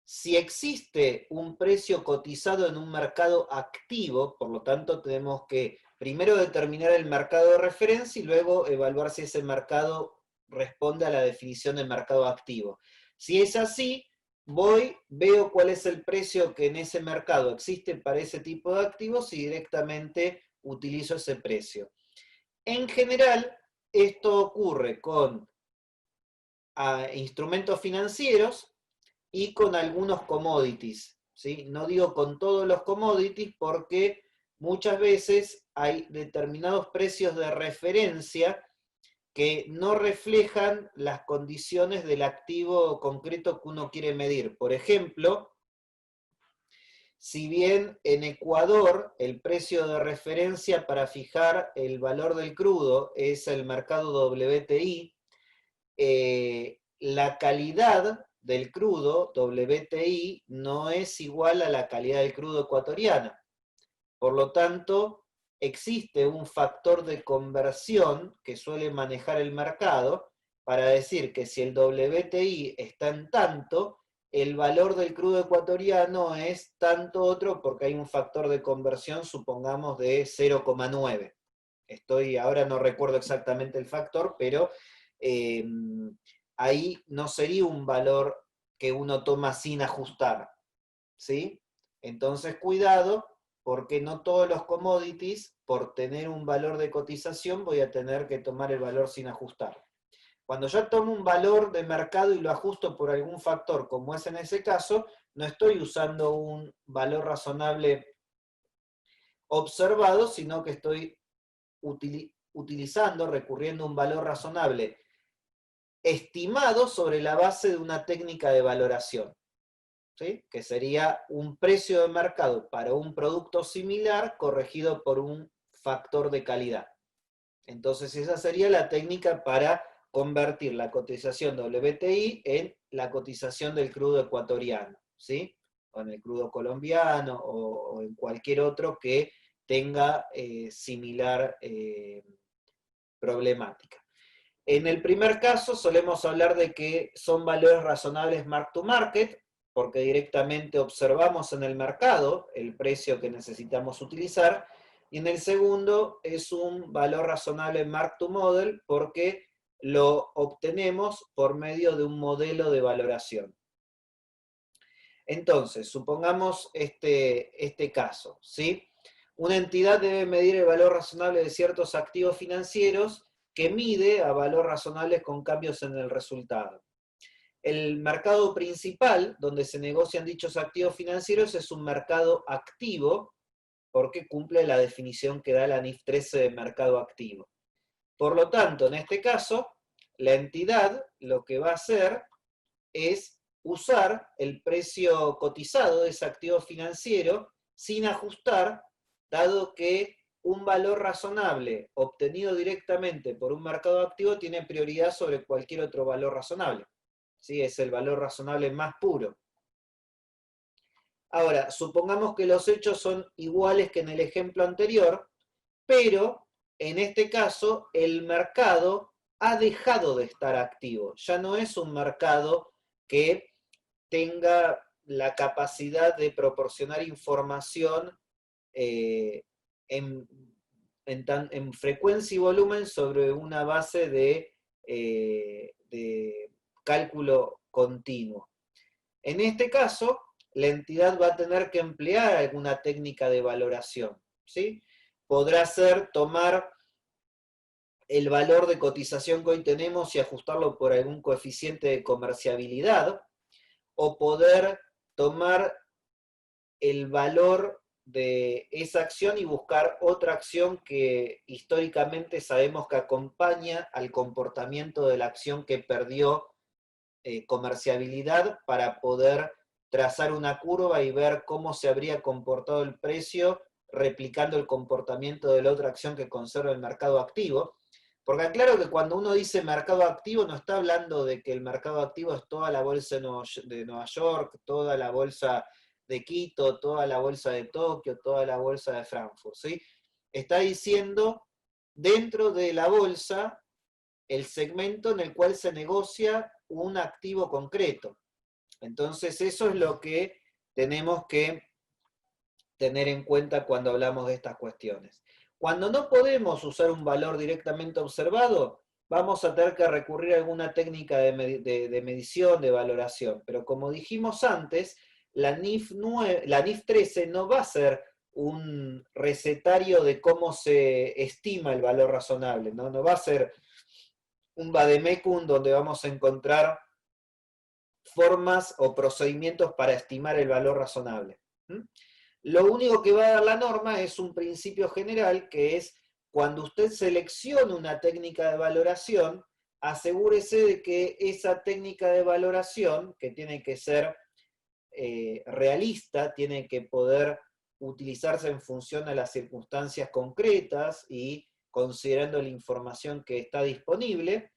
si existe un precio cotizado en un mercado activo, por lo tanto tenemos que primero determinar el mercado de referencia y luego evaluar si ese mercado responde a la definición de mercado activo. Si es así, veo cuál es el precio que en ese mercado existe para ese tipo de activos y directamente utilizo ese precio. En general, esto ocurre con instrumentos financieros y con algunos commodities, ¿sí? No digo con todos los commodities porque muchas veces hay determinados precios de referencia que no reflejan las condiciones del activo concreto que uno quiere medir. Por ejemplo, si bien en Ecuador el precio de referencia para fijar el valor del crudo es el mercado WTI, la calidad del crudo WTI no es igual a la calidad del crudo ecuatoriana. Por lo tanto, existe un factor de conversión que suele manejar el mercado para decir que si el WTI está en tanto, el valor del crudo ecuatoriano es tanto otro porque hay un factor de conversión, supongamos, de 0,9. Ahora no recuerdo exactamente el factor, pero ahí no sería un valor que uno toma sin ajustar, ¿sí? Entonces, cuidado, porque no todos los commodities, por tener un valor de cotización, voy a tener que tomar el valor sin ajustar. Cuando yo tomo un valor de mercado y lo ajusto por algún factor, como es en ese caso, no estoy usando un valor razonable observado, sino que estoy utilizando, recurriendo a un valor razonable estimado sobre la base de una técnica de valoración, ¿sí? Que sería un precio de mercado para un producto similar corregido por un factor de calidad. Entonces esa sería la técnica para convertir la cotización WTI en la cotización del crudo ecuatoriano, ¿sí? O en el crudo colombiano o en cualquier otro que tenga similar problemática. En el primer caso solemos hablar de que son valores razonables mark to market, porque directamente observamos en el mercado el precio que necesitamos utilizar, y en el segundo es un valor razonable mark to model, porque lo obtenemos por medio de un modelo de valoración. Entonces, supongamos este caso, ¿sí? Una entidad debe medir el valor razonable de ciertos activos financieros que mide a valor razonable con cambios en el resultado. El mercado principal, donde se negocian dichos activos financieros, es un mercado activo, porque cumple la definición que da la NIF 13 de mercado activo. Por lo tanto, en este caso, la entidad lo que va a hacer es usar el precio cotizado de ese activo financiero sin ajustar, dado que un valor razonable obtenido directamente por un mercado activo tiene prioridad sobre cualquier otro valor razonable. ¿Sí? Es el valor razonable más puro. Ahora, supongamos que los hechos son iguales que en el ejemplo anterior, pero en este caso el mercado ha dejado de estar activo. Ya no es un mercado que tenga la capacidad de proporcionar información en frecuencia y volumen sobre una base de cálculo continuo. En este caso, la entidad va a tener que emplear alguna técnica de valoración, ¿sí? Podrá ser tomar el valor de cotización que hoy tenemos y ajustarlo por algún coeficiente de comerciabilidad, o poder tomar el valor de esa acción y buscar otra acción que históricamente sabemos que acompaña al comportamiento de la acción que perdió comerciabilidad, para poder trazar una curva y ver cómo se habría comportado el precio replicando el comportamiento de la otra acción que conserva el mercado activo. Porque aclaro que cuando uno dice mercado activo no está hablando de que el mercado activo es toda la bolsa de Nueva York, toda la bolsa de Quito, toda la bolsa de Tokio, toda la bolsa de Frankfurt, ¿sí? Está diciendo dentro de la bolsa el segmento en el cual se negocia un activo concreto. Entonces eso es lo que tenemos que tener en cuenta cuando hablamos de estas cuestiones. Cuando no podemos usar un valor directamente observado, vamos a tener que recurrir a alguna técnica de medición, de valoración. Pero como dijimos antes, la NIF 13 no va a ser un recetario de cómo se estima el valor razonable, no va a ser un vademecum donde vamos a encontrar formas o procedimientos para estimar el valor razonable. Lo único que va a dar la norma es un principio general, que es cuando usted seleccione una técnica de valoración, asegúrese de que esa técnica de valoración, que tiene que ser realista, tiene que poder utilizarse en función a las circunstancias concretas y considerando la información que está disponible,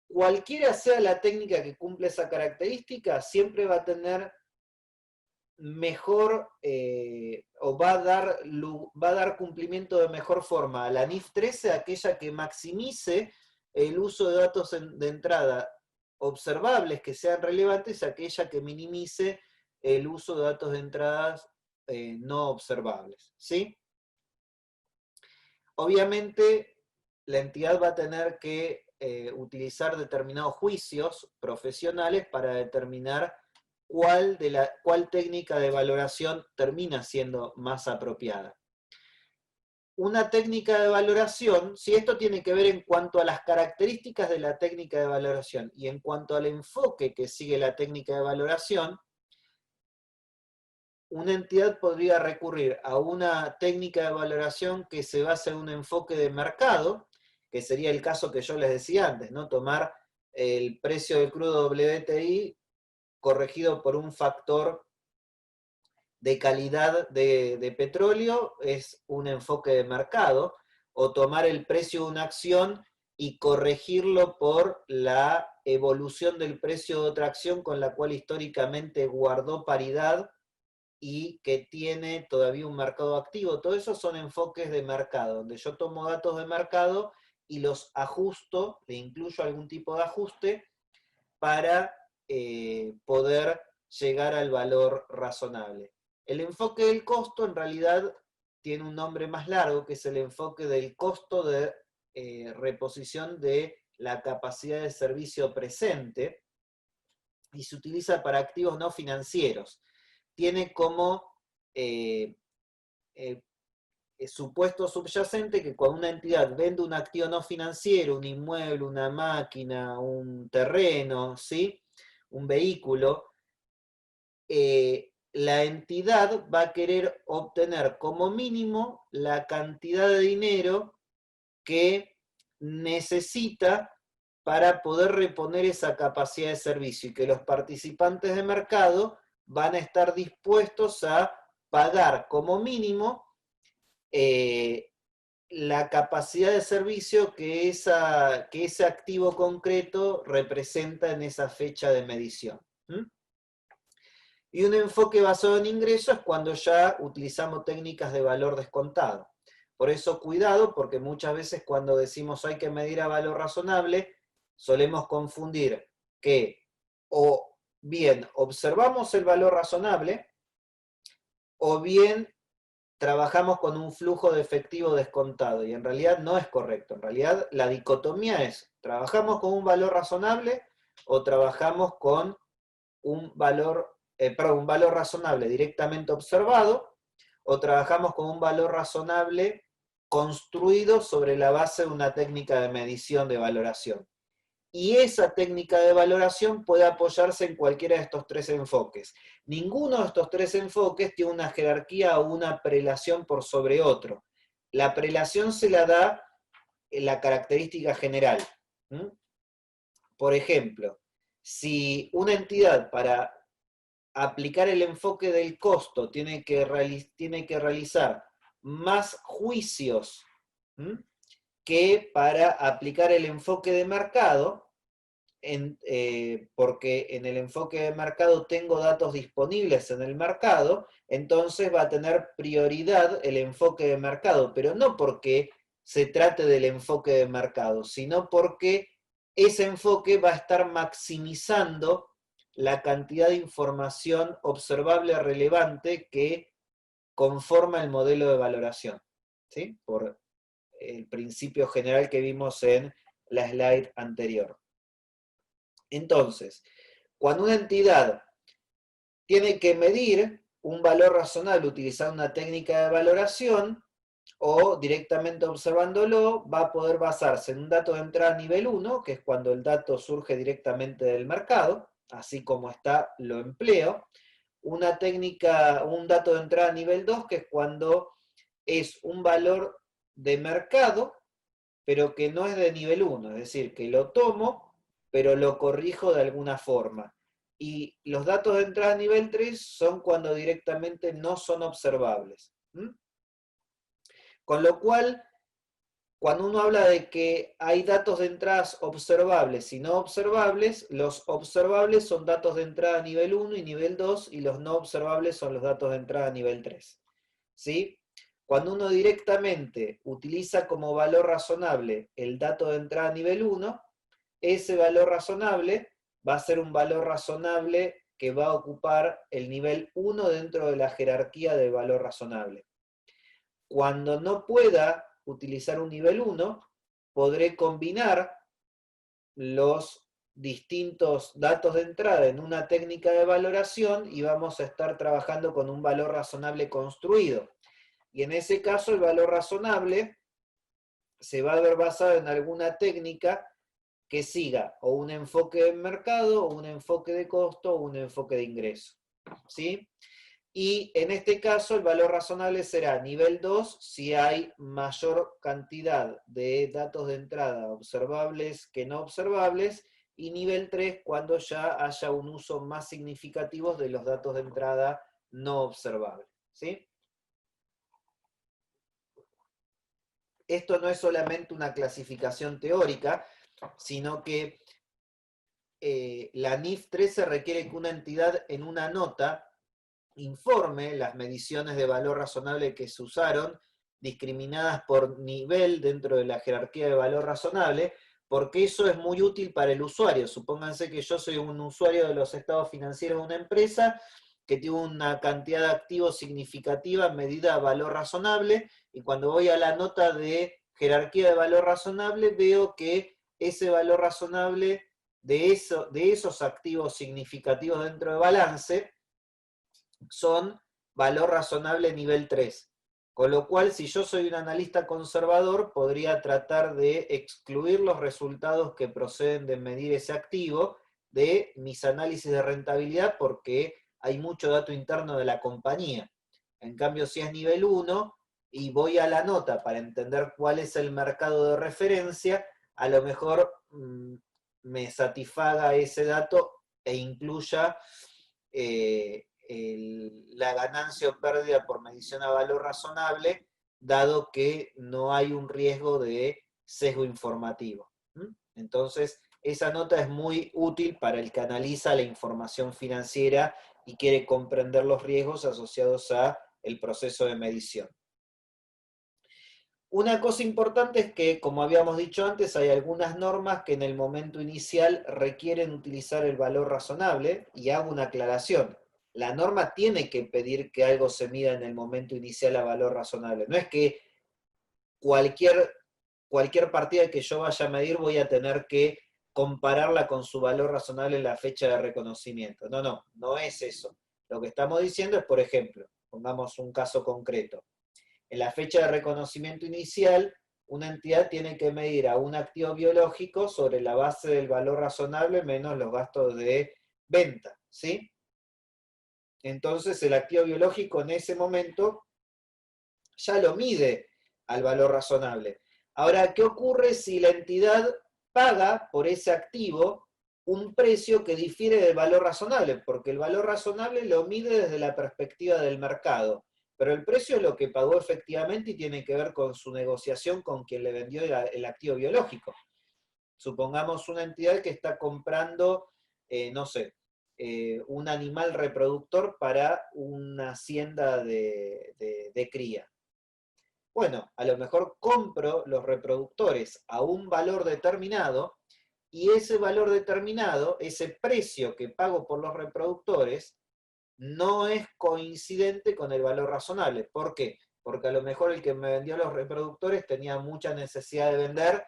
cualquiera sea la técnica que cumple esa característica, siempre va a tener mejor, o va a dar cumplimiento de mejor forma a la NIF 13, aquella que maximice el uso de datos de entrada observables que sean relevantes, aquella que minimice el uso de datos de entradas no observables, ¿sí? Obviamente, la entidad va a tener que utilizar determinados juicios profesionales para determinar cuál técnica de valoración termina siendo más apropiada. Una técnica de valoración, si esto tiene que ver en cuanto a las características de la técnica de valoración y en cuanto al enfoque que sigue la técnica de valoración, una entidad podría recurrir a una técnica de valoración que se basa en un enfoque de mercado, que sería el caso que yo les decía antes, ¿no? Tomar el precio del crudo WTI corregido por un factor de calidad de petróleo, es un enfoque de mercado, o tomar el precio de una acción y corregirlo por la evolución del precio de otra acción con la cual históricamente guardó paridad y que tiene todavía un mercado activo. Todo eso son enfoques de mercado, donde yo tomo datos de mercado y los ajusto, le incluyo algún tipo de ajuste para poder llegar al valor razonable. El enfoque del costo en realidad tiene un nombre más largo, que es el enfoque del costo de reposición de la capacidad de servicio presente, y se utiliza para activos no financieros. Tiene como supuesto subyacente que cuando una entidad vende un activo no financiero, un inmueble, una máquina, un terreno, ¿sí? Un vehículo, la entidad va a querer obtener como mínimo la cantidad de dinero que necesita para poder reponer esa capacidad de servicio, y que los participantes de mercado van a estar dispuestos a pagar como mínimo la capacidad de servicio que ese activo concreto representa en esa fecha de medición. Y un enfoque basado en ingresos es cuando ya utilizamos técnicas de valor descontado. Por eso cuidado, porque muchas veces cuando decimos hay que medir a valor razonable, solemos confundir que o bien observamos el valor razonable, o bien trabajamos con un flujo de efectivo descontado, y en realidad no es correcto. En realidad la dicotomía es, ¿trabajamos con un valor razonable o trabajamos con un valor razonable directamente observado, o trabajamos con un valor razonable construido sobre la base de una técnica de medición de valoración? Y esa técnica de valoración puede apoyarse en cualquiera de estos tres enfoques. Ninguno de estos tres enfoques tiene una jerarquía o una prelación por sobre otro. La prelación se la da en la característica general. Por ejemplo, si una entidad para aplicar el enfoque del costo tiene que realizar más juicios que para aplicar el enfoque de mercado, porque en el enfoque de mercado tengo datos disponibles en el mercado, entonces va a tener prioridad el enfoque de mercado, pero no porque se trate del enfoque de mercado, sino porque ese enfoque va a estar maximizando la cantidad de información observable relevante que conforma el modelo de valoración, ¿sí? Por el principio general que vimos en la slide anterior. Entonces, cuando una entidad tiene que medir un valor razonable utilizando una técnica de valoración, o directamente observándolo, va a poder basarse en un dato de entrada nivel 1, que es cuando el dato surge directamente del mercado, así como está lo empleo. Una técnica, un dato de entrada nivel 2, que es cuando es un valor de mercado, pero que no es de nivel 1, es decir, que lo tomo, pero lo corrijo de alguna forma. Y los datos de entrada nivel 3 son cuando directamente no son observables. Con lo cual, cuando uno habla de que hay datos de entradas observables y no observables, los observables son datos de entrada nivel 1 y nivel 2, y los no observables son los datos de entrada nivel 3. ¿Sí? Cuando uno directamente utiliza como valor razonable el dato de entrada nivel 1, ese valor razonable va a ser un valor razonable que va a ocupar el nivel 1 dentro de la jerarquía del valor razonable. Cuando no pueda utilizar un nivel 1, podré combinar los distintos datos de entrada en una técnica de valoración y vamos a estar trabajando con un valor razonable construido. Y en ese caso el valor razonable se va a ver basado en alguna técnica que siga o un enfoque de mercado, o un enfoque de costo, o un enfoque de ingreso. ¿Sí? Y en este caso el valor razonable será nivel 2 si hay mayor cantidad de datos de entrada observables que no observables, y nivel 3 cuando ya haya un uso más significativo de los datos de entrada no observables. ¿Sí? Esto no es solamente una clasificación teórica, sino que la NIF 13 requiere que una entidad en una nota informe las mediciones de valor razonable que se usaron, discriminadas por nivel dentro de la jerarquía de valor razonable, porque eso es muy útil para el usuario. Supónganse que yo soy un usuario de los estados financieros de una empresa que tiene una cantidad de activos significativa medida a valor razonable, y cuando voy a la nota de jerarquía de valor razonable veo que ese valor razonable de esos activos significativos dentro de balance son valor razonable nivel 3. Con lo cual, si yo soy un analista conservador, podría tratar de excluir los resultados que proceden de medir ese activo de mis análisis de rentabilidad, porque hay mucho dato interno de la compañía. En cambio, si es nivel 1 y voy a la nota para entender cuál es el mercado de referencia, a lo mejor me satisfaga ese dato e incluya la ganancia o pérdida por medición a valor razonable, dado que no hay un riesgo de sesgo informativo. Entonces, esa nota es muy útil para el que analiza la información financiera y quiere comprender los riesgos asociados a el proceso de medición. Una cosa importante es que, como habíamos dicho antes, hay algunas normas que en el momento inicial requieren utilizar el valor razonable, y hago una aclaración. La norma tiene que pedir que algo se mida en el momento inicial a valor razonable. No es que cualquier partida que yo vaya a medir voy a tener que compararla con su valor razonable en la fecha de reconocimiento. No, no es eso. Lo que estamos diciendo es, por ejemplo, pongamos un caso concreto. En la fecha de reconocimiento inicial, una entidad tiene que medir a un activo biológico sobre la base del valor razonable menos los gastos de venta, ¿sí? Entonces el activo biológico en ese momento ya lo mide al valor razonable. Ahora, ¿qué ocurre si la entidad paga por ese activo un precio que difiere del valor razonable? Porque el valor razonable lo mide desde la perspectiva del mercado, pero el precio es lo que pagó efectivamente y tiene que ver con su negociación con quien le vendió el activo biológico. Supongamos una entidad que está comprando, no sé, un animal reproductor para una hacienda de cría. Bueno, a lo mejor compro los reproductores a un valor determinado, y ese valor determinado, ese precio que pago por los reproductores, no es coincidente con el valor razonable. ¿Por qué? Porque a lo mejor el que me vendió los reproductores tenía mucha necesidad de vender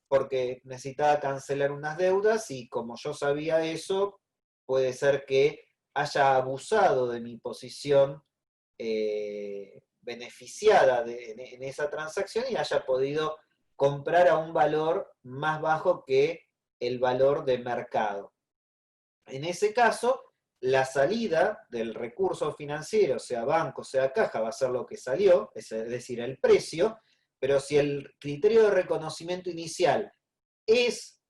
porque necesitaba cancelar unas deudas, y como yo sabía eso, puede ser que haya abusado de mi posición beneficiada en esa transacción y haya podido comprar a un valor más bajo que el valor de mercado. En ese caso, la salida del recurso financiero, sea banco, sea caja, va a ser lo que salió, es decir, el precio, pero si el criterio de reconocimiento inicial es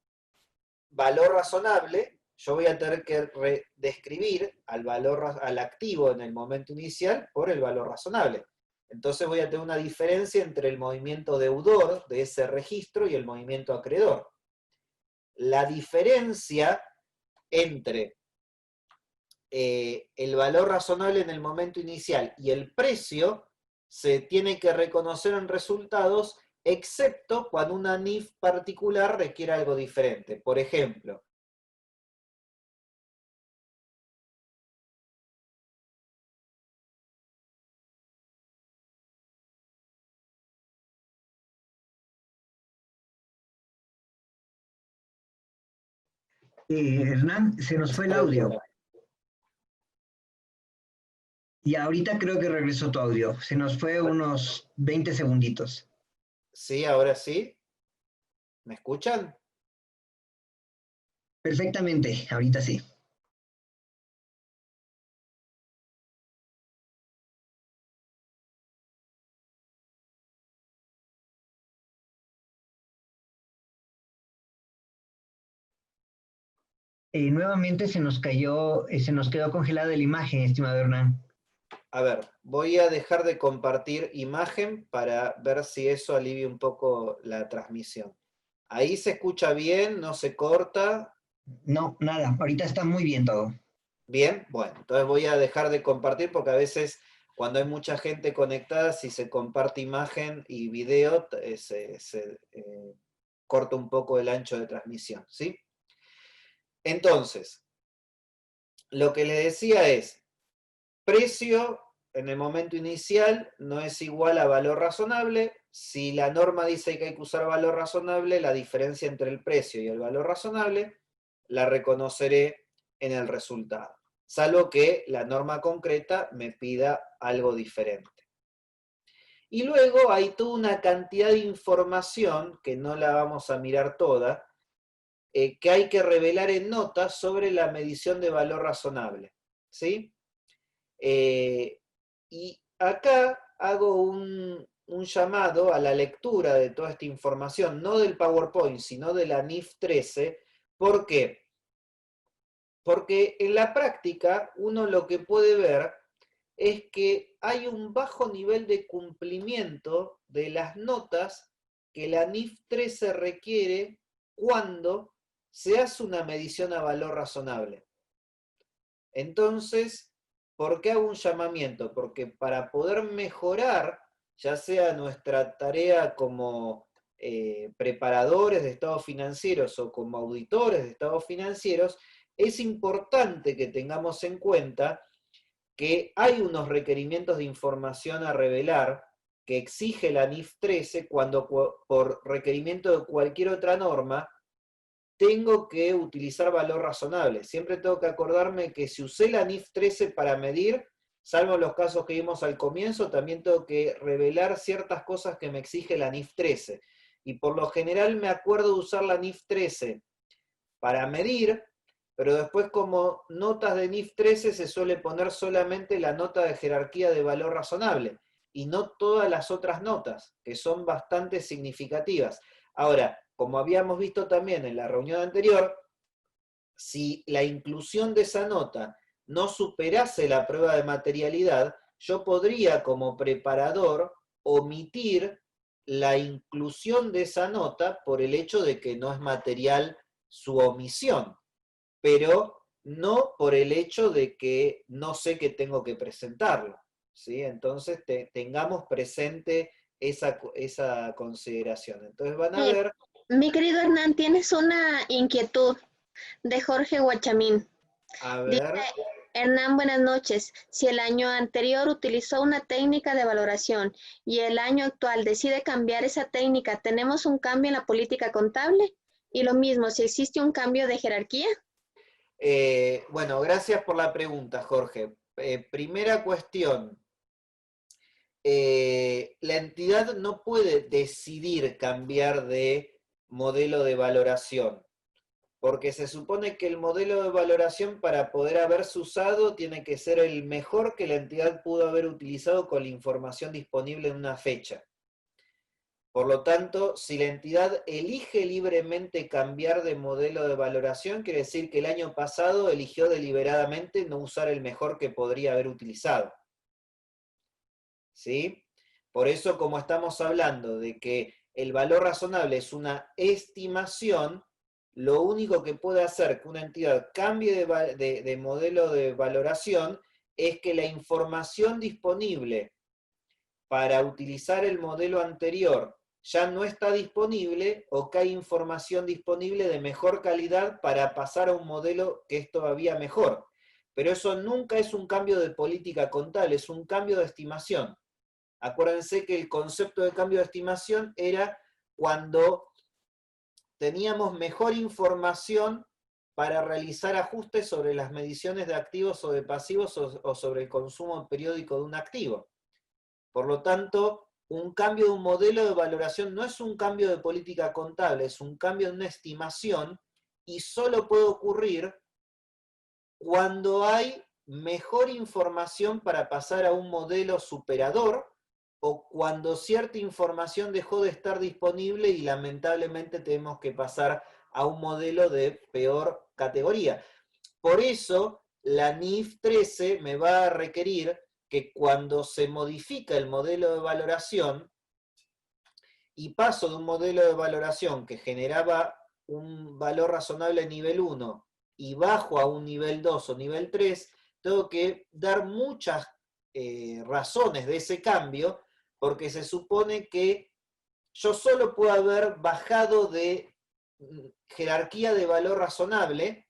valor razonable, yo voy a tener que describir al activo en el momento inicial por el valor razonable. Entonces voy a tener una diferencia entre el movimiento deudor de ese registro y el movimiento acreedor. La diferencia entre el valor razonable en el momento inicial y el precio se tiene que reconocer en resultados, excepto cuando una NIF particular requiere algo diferente. Por ejemplo, Hernán, se nos fue el audio. Y ahorita creo que regresó tu audio. Se nos fue unos 20 segunditos. Sí, ahora sí. ¿Me escuchan? Perfectamente, ahorita sí. Nuevamente se nos quedó congelada la imagen, estimado Hernán. A ver, voy a dejar de compartir imagen para ver si eso alivia un poco la transmisión. Ahí se escucha bien, no se corta. No, nada, ahorita está muy bien todo. Bien, bueno, entonces voy a dejar de compartir porque a veces cuando hay mucha gente conectada, si se comparte imagen y video, se corta un poco el ancho de transmisión, ¿sí? Entonces, lo que les decía es, precio en el momento inicial no es igual a valor razonable. Si la norma dice que hay que usar valor razonable, la diferencia entre el precio y el valor razonable la reconoceré en el resultado, salvo que la norma concreta me pida algo diferente. Y luego hay toda una cantidad de información, que no la vamos a mirar toda, que hay que revelar en notas sobre la medición de valor razonable, ¿sí? Y acá hago un llamado a la lectura de toda esta información, no del PowerPoint, sino de la NIF 13. ¿Por qué? Porque en la práctica uno lo que puede ver es que hay un bajo nivel de cumplimiento de las notas que la NIF 13 requiere cuando se hace una medición a valor razonable. Entonces, ¿por qué hago un llamamiento? Porque para poder mejorar, ya sea nuestra tarea como preparadores de estados financieros o como auditores de estados financieros, es importante que tengamos en cuenta que hay unos requerimientos de información a revelar que exige la NIF 13 cuando por requerimiento de cualquier otra norma tengo que utilizar valor razonable. Siempre tengo que acordarme que si usé la NIF 13 para medir, salvo los casos que vimos al comienzo, también tengo que revelar ciertas cosas que me exige la NIF 13. Y por lo general me acuerdo de usar la NIF 13 para medir, pero después como notas de NIF 13 se suele poner solamente la nota de jerarquía de valor razonable, y no todas las otras notas, que son bastante significativas. Ahora, como habíamos visto también en la reunión anterior, si la inclusión de esa nota no superase la prueba de materialidad, yo podría como preparador omitir la inclusión de esa nota por el hecho de que no es material su omisión, pero no por el hecho de que no sé que tengo que presentarlo, ¿sí? Entonces tengamos presente esa consideración. Entonces van a ver... Mi querido Hernán, tienes una inquietud de Jorge Guachamín. A Dice, ver... Hernán, buenas noches. Si el año anterior utilizó una técnica de valoración y el año actual decide cambiar esa técnica, ¿tenemos un cambio en la política contable? Y lo mismo, si existe un cambio de jerarquía. Bueno, gracias por la pregunta, Jorge. Primera cuestión. La entidad no puede decidir cambiar de modelo de valoración, porque se supone que el modelo de valoración, para poder haberse usado, tiene que ser el mejor que la entidad pudo haber utilizado con la información disponible en una fecha. Por lo tanto, si la entidad elige libremente cambiar de modelo de valoración, quiere decir que el año pasado eligió deliberadamente no usar el mejor que podría haber utilizado. ¿Sí? Por eso, como estamos hablando de que el valor razonable es una estimación, lo único que puede hacer que una entidad cambie de modelo de valoración es que la información disponible para utilizar el modelo anterior ya no está disponible, o que hay información disponible de mejor calidad para pasar a un modelo que es todavía mejor. Pero eso nunca es un cambio de política contable, es un cambio de estimación. Acuérdense que el concepto de cambio de estimación era cuando teníamos mejor información para realizar ajustes sobre las mediciones de activos o de pasivos o sobre el consumo periódico de un activo. Por lo tanto, un cambio de un modelo de valoración no es un cambio de política contable, es un cambio de una estimación y solo puede ocurrir cuando hay mejor información para pasar a un modelo superador o cuando cierta información dejó de estar disponible y lamentablemente tenemos que pasar a un modelo de peor categoría. Por eso, la NIF 13 me va a requerir que cuando se modifica el modelo de valoración y paso de un modelo de valoración que generaba un valor razonable nivel 1 y bajo a un nivel 2 o nivel 3, tengo que dar muchas razones de ese cambio, porque se supone que yo solo puedo haber bajado de jerarquía de valor razonable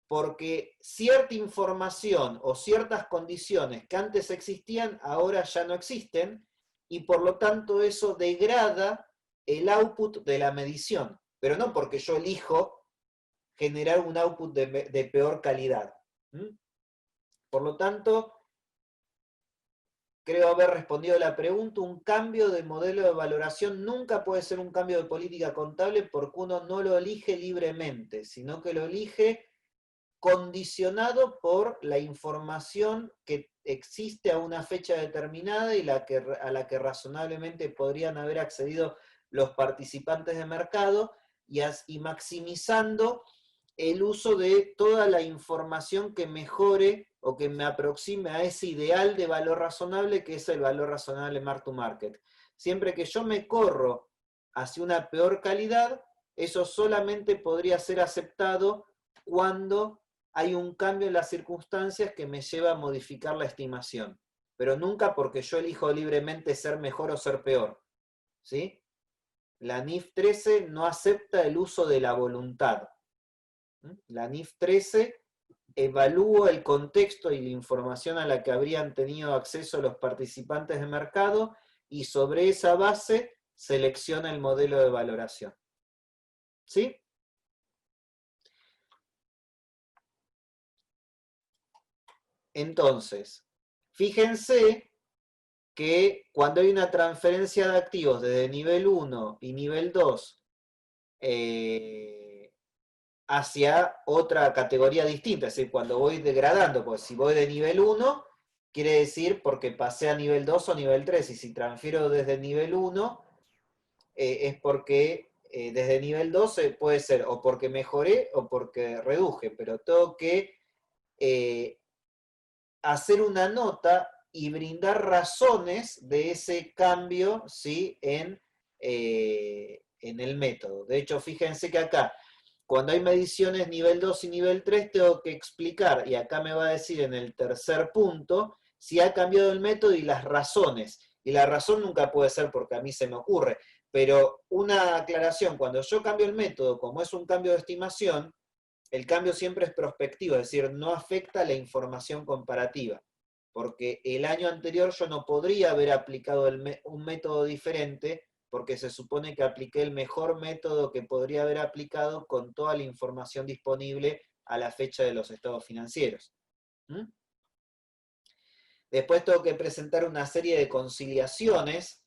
porque cierta información o ciertas condiciones que antes existían ahora ya no existen y por lo tanto eso degrada el output de la medición, pero no porque yo elijo generar un output de peor calidad. Por lo tanto, creo haber respondido a la pregunta, un cambio de modelo de valoración nunca puede ser un cambio de política contable porque uno no lo elige libremente, sino que lo elige condicionado por la información que existe a una fecha determinada y a la que razonablemente podrían haber accedido los participantes de mercado y maximizando el uso de toda la información que mejore o que me aproxime a ese ideal de valor razonable que es el valor razonable mark to market. Siempre que yo me corro hacia una peor calidad, eso solamente podría ser aceptado cuando hay un cambio en las circunstancias que me lleva a modificar la estimación, pero nunca porque yo elijo libremente ser mejor o ser peor. ¿Sí? La NIF 13 no acepta el uso de la voluntad. La NIF 13 evalúa el contexto y la información a la que habrían tenido acceso los participantes de mercado y sobre esa base selecciona el modelo de valoración. ¿Sí? Entonces, fíjense que cuando hay una transferencia de activos desde nivel 1 y nivel 2 hacia otra categoría distinta, es decir, cuando voy degradando, pues si voy de nivel 1, quiere decir porque pasé a nivel 2 o nivel 3, y si transfiero desde nivel 1, es porque desde nivel 2 puede ser o porque mejoré o porque reduje, pero tengo que hacer una nota y brindar razones de ese cambio, ¿sí? en el método. De hecho, fíjense que acá, cuando hay mediciones nivel 2 y nivel 3, tengo que explicar, y acá me va a decir en el tercer punto, si ha cambiado el método y las razones. Y la razón nunca puede ser porque a mí se me ocurre, pero una aclaración, cuando yo cambio el método, como es un cambio de estimación, el cambio siempre es prospectivo, es decir, no afecta la información comparativa, porque el año anterior yo no podría haber aplicado un método diferente, porque se supone que apliqué el mejor método que podría haber aplicado con toda la información disponible a la fecha de los estados financieros. Después tengo que presentar una serie de conciliaciones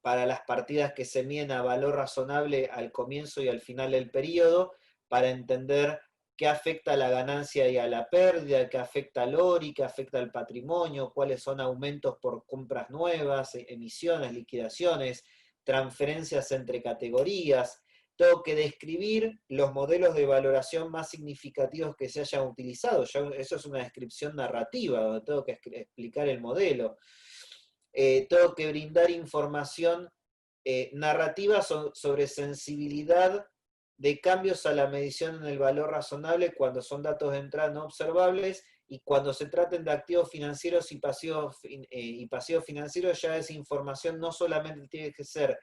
para las partidas que se miden a valor razonable al comienzo y al final del periodo, para entender qué afecta a la ganancia y a la pérdida, qué afecta al ORI, qué afecta al patrimonio, cuáles son aumentos por compras nuevas, emisiones, liquidaciones, transferencias entre categorías. Tengo que describir los modelos de valoración más significativos que se hayan utilizado. Eso es una descripción narrativa, donde tengo que explicar el modelo. Tengo que brindar información narrativa sobre sensibilidad de cambios a la medición en el valor razonable cuando son datos de entrada no observables, y cuando se traten de activos financieros y pasivos financieros, ya esa información no solamente tiene que ser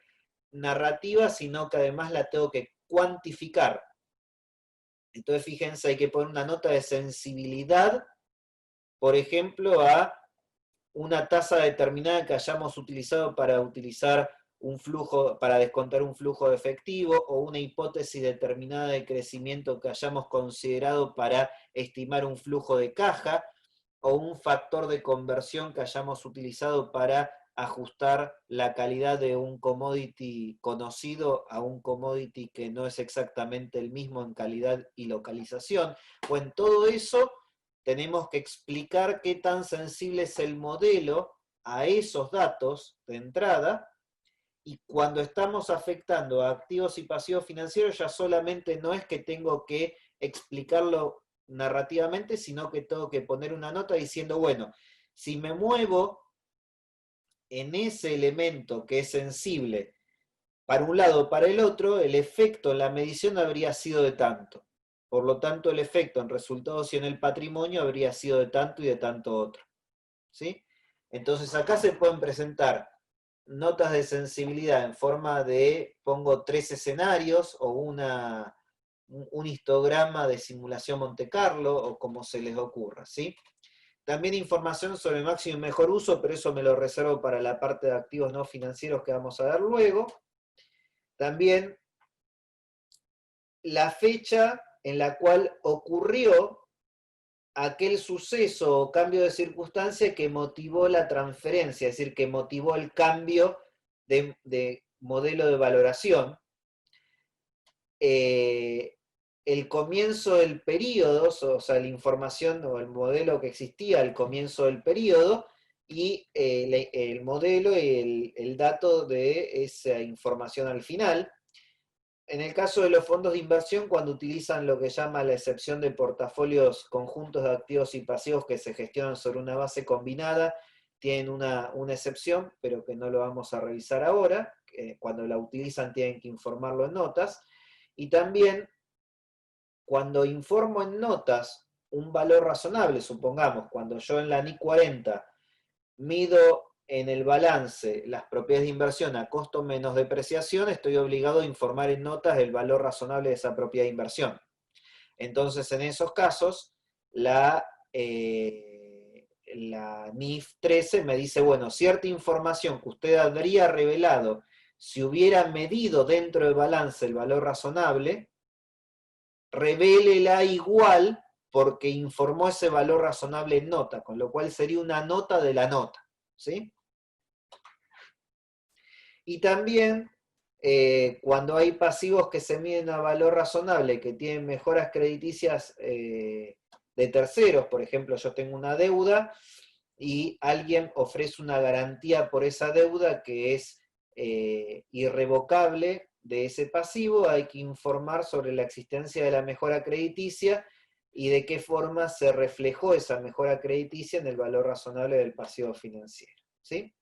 narrativa, sino que además la tengo que cuantificar. Entonces, fíjense, hay que poner una nota de sensibilidad, por ejemplo, a una tasa determinada que hayamos utilizado para utilizar un flujo, para descontar un flujo de efectivo, o una hipótesis determinada de crecimiento que hayamos considerado para estimar un flujo de caja, o un factor de conversión que hayamos utilizado para ajustar la calidad de un commodity conocido a un commodity que no es exactamente el mismo en calidad y localización. O en todo eso tenemos que explicar qué tan sensible es el modelo a esos datos de entrada, y cuando estamos afectando a activos y pasivos financieros ya solamente no es que tengo que explicarlo narrativamente, sino que tengo que poner una nota diciendo, bueno, si me muevo en ese elemento que es sensible para un lado o para el otro, el efecto en la medición habría sido de tanto. Por lo tanto, el efecto en resultados y en el patrimonio habría sido de tanto y de tanto otro. ¿Sí? Entonces acá se pueden presentar notas de sensibilidad en forma de, pongo 3 escenarios o un histograma de simulación Monte Carlo, o como se les ocurra, ¿sí? También información sobre el máximo y mejor uso, pero eso me lo reservo para la parte de activos no financieros que vamos a ver luego. También la fecha en la cual ocurrió aquel suceso o cambio de circunstancia que motivó la transferencia, es decir, que motivó el cambio de modelo de valoración. El comienzo del periodo, o sea, la información o el modelo que existía al comienzo del periodo, y el modelo y el dato de esa información al final. En el caso de los fondos de inversión, cuando utilizan lo que llama la excepción de portafolios conjuntos de activos y pasivos que se gestionan sobre una base combinada, tienen una excepción, pero que no lo vamos a revisar ahora. Cuando la utilizan tienen que informarlo en notas. Y también, cuando informo en notas un valor razonable, supongamos, cuando yo en la NIC 40 mido en el balance las propiedades de inversión a costo menos depreciación, estoy obligado a informar en notas el valor razonable de esa propiedad de inversión. Entonces, en esos casos, la NIF 13 me dice, bueno, cierta información que usted habría revelado si hubiera medido dentro del balance el valor razonable, revélela igual porque informó ese valor razonable en nota, con lo cual sería una nota de la nota, ¿sí? Y también, cuando hay pasivos que se miden a valor razonable, que tienen mejoras crediticias de terceros, por ejemplo, yo tengo una deuda y alguien ofrece una garantía por esa deuda que es irrevocable de ese pasivo, hay que informar sobre la existencia de la mejora crediticia y de qué forma se reflejó esa mejora crediticia en el valor razonable del pasivo financiero, ¿sí?